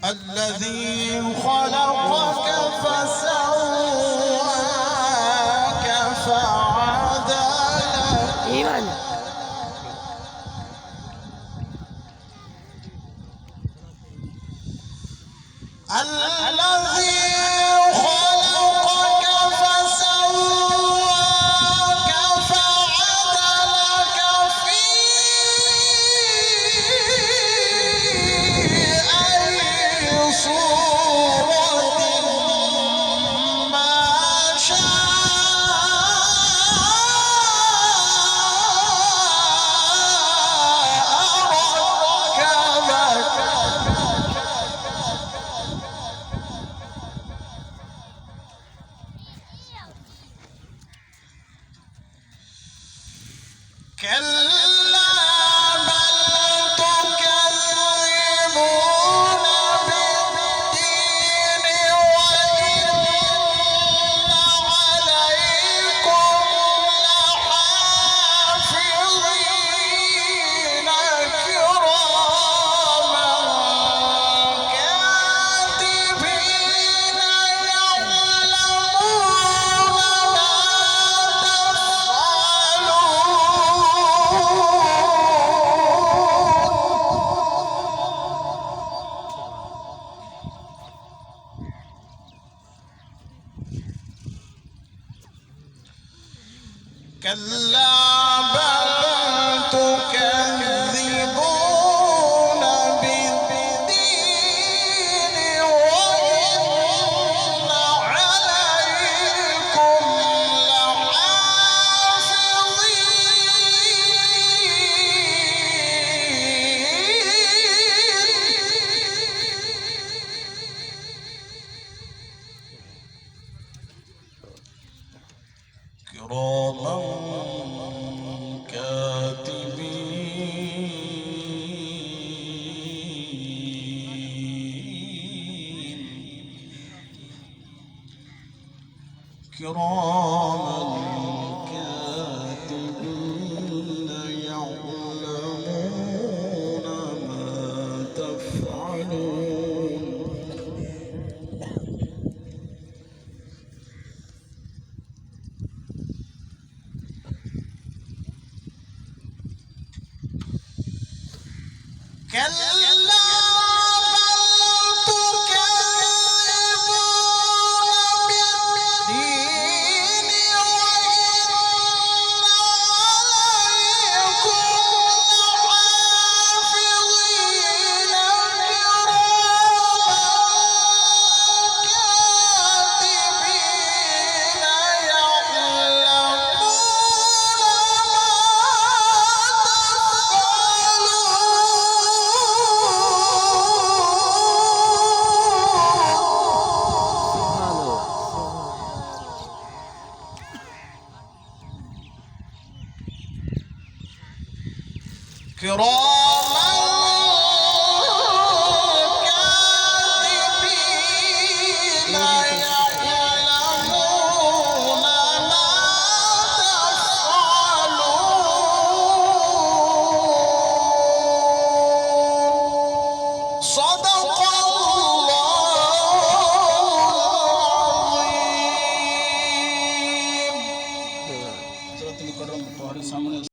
الذي خلقك فسواك فعدلك الذي خلقك فسواك فعدلك في أي صورة ما شاء كلا بل تكذبون بالدين وإن عليكم لحافظين كراما كاتبين يعلمون ما كلا بل تكذبون بالدين وإن عليكم لحافظين كراما كاتبين يعلمون ما تفعلون كلا كراما كاتبين يعلمون ما تفعلون صدق الله العظيم.